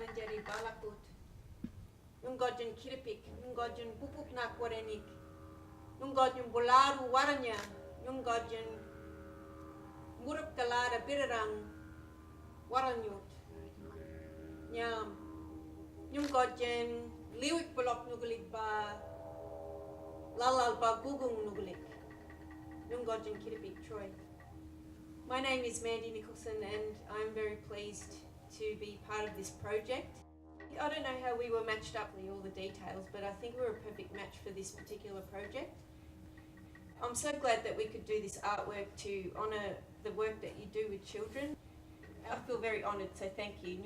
Sabanjari Balakut, Nungojin Kiripik, Nungojin Pupuk Nakwarenik, Nungojin Bolaru Waranya, Nungojin Murup Kalara Birarang, Waranyut, Nyam, Nungojin Liwik Bolok Nugulik Ba, Lalal Ba Gugung Nugulik, Nungojin Kiripik Troy. My name is Mandy Nicholson and I'm very pleased to be part of this project. I don't know how we were matched up with all the details, but I think we're a perfect match for this particular project. I'm so glad that we could do this artwork to honour the work that you do with children. I feel very honoured, so thank you.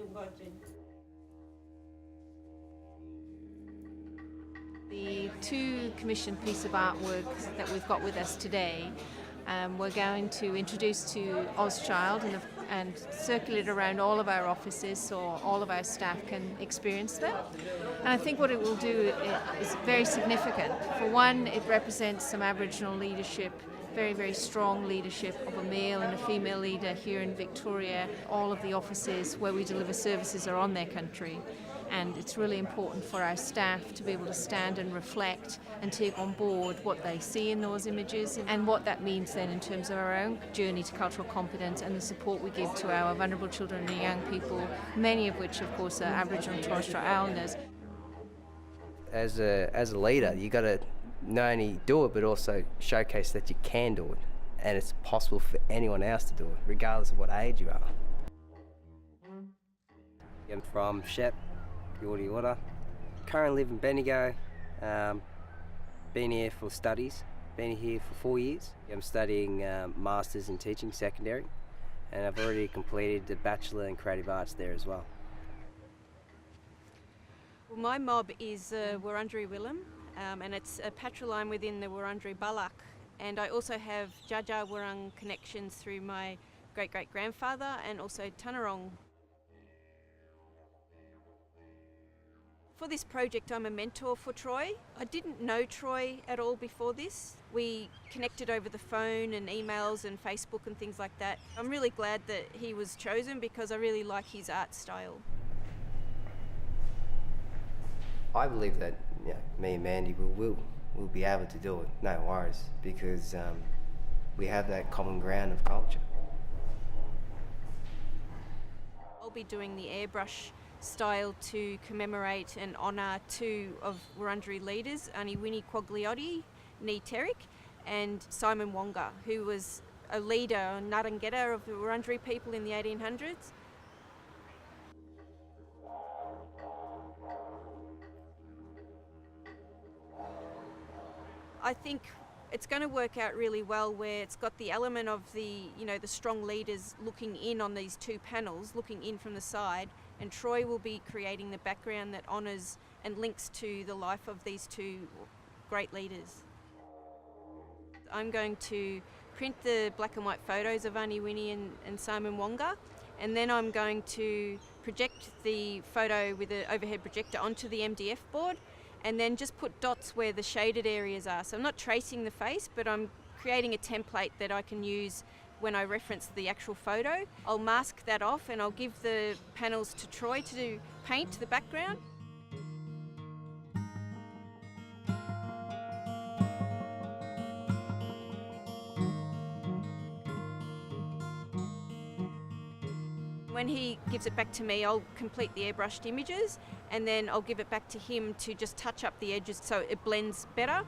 The two commissioned piece of artwork that we've got with us today, we're going to introduce to OzChild and circulate around all of our offices so all of our staff can experience them. And I think what it will do is very significant. For one, it represents some Aboriginal leadership, very, very strong leadership of a male and a female leader here in Victoria. All of the offices where we deliver services are on their country. And it's really important for our staff to be able to stand and reflect and take on board what they see in those images and what that means then in terms of our own journey to cultural competence and the support we give to our vulnerable children and young people, many of which of course are Aboriginal and Torres Strait Islanders. As a leader, you got to not only do it but also showcase that you can do it and it's possible for anyone else to do it, regardless of what age you are. I'm from Shep, Yorta Yorta. Currently live in Bendigo. Been here for studies. Been here for 4 years. I'm studying Masters in Teaching Secondary, and I've already completed the Bachelor in Creative Arts there as well. Well, my mob is Wurundjeri Willem, and it's a patriline within the Wurundjeri Balak. And I also have Jaja Wurrung connections through my great-great-grandfather and also Tanarong. For this project, I'm a mentor for Troy. I didn't know Troy at all before this. We connected over the phone and emails and Facebook and things like that. I'm really glad that he was chosen because I really like his art style. I believe that me and Mandy will be able to do it, no worries, because we have that common ground of culture. I'll be doing the airbrush style to commemorate and honour two of Wurundjeri leaders, Aniwini Quagliotti, Ni Terik, and Simon Wonga, who was a leader, a Narangeta of the Wurundjeri people in the 1800s. I think it's going to work out really well where it's got the element of the strong leaders looking in on these two panels, looking in from the side, and Troy will be creating the background that honours and links to the life of these two great leaders. I'm going to print the black and white photos of Aniwini and Simon Wonga, and then I'm going to project the photo with an overhead projector onto the MDF board and then just put dots where the shaded areas are. So I'm not tracing the face, but I'm creating a template that I can use when I reference the actual photo. I'll mask that off and I'll give the panels to Troy to paint the background. When he gives it back to me, I'll complete the airbrushed images and then I'll give it back to him to just touch up the edges so it blends better.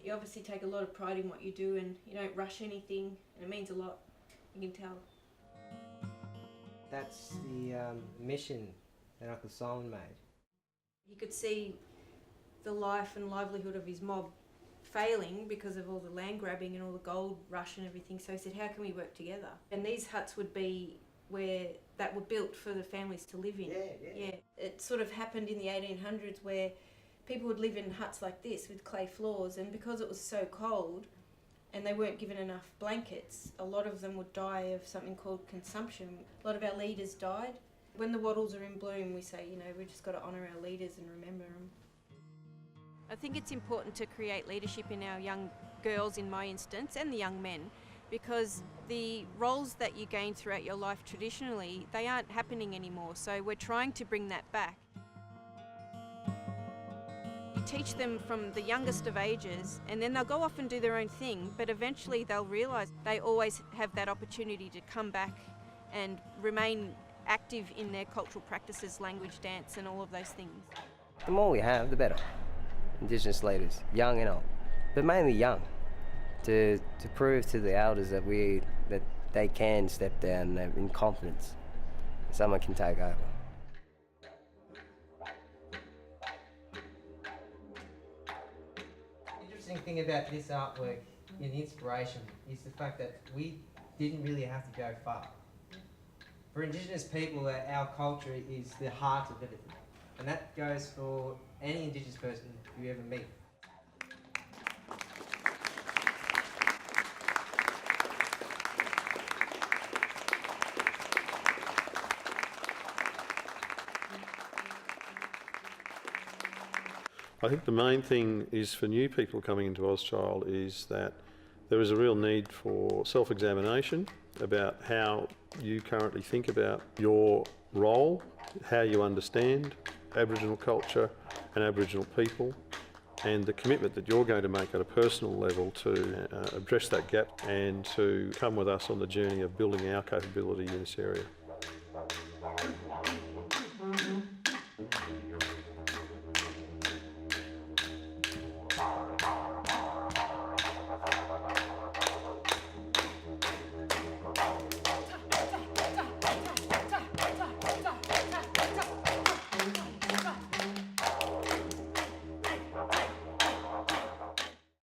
You obviously take a lot of pride in what you do and you don't rush anything, and it means a lot, you can tell. That's the mission that Uncle Simon made. You could see the life and livelihood of his mob failing because of all the land grabbing and all the gold rush and everything, so he said, how can we work together? And these huts would be that were built for the families to live in. Yeah. It sort of happened in the 1800s where people would live in huts like this with clay floors, and because it was so cold and they weren't given enough blankets, a lot of them would die of something called consumption. A lot of our leaders died. When the wattles are in bloom, we say, we've just got to honour our leaders and remember them. I think it's important to create leadership in our young girls, in my instance, and the young men, because the roles that you gain throughout your life traditionally, they aren't happening anymore, so we're trying to bring that back. You teach them from the youngest of ages, and then they'll go off and do their own thing, but eventually they'll realise they always have that opportunity to come back and remain active in their cultural practices, language, dance and all of those things. The more we have, the better. Indigenous leaders, young and old, but mainly young, to prove to the elders that they can step down in confidence. Someone can take over. The interesting thing about this artwork in inspiration is the fact that we didn't really have to go far. For Indigenous people, our culture is the heart of everything, and that goes for any Indigenous person you ever meet. I think the main thing is for new people coming into OzChild is that there is a real need for self-examination about how you currently think about your role, how you understand Aboriginal culture and Aboriginal people, and the commitment that you're going to make at a personal level to address that gap and to come with us on the journey of building our capability in this area.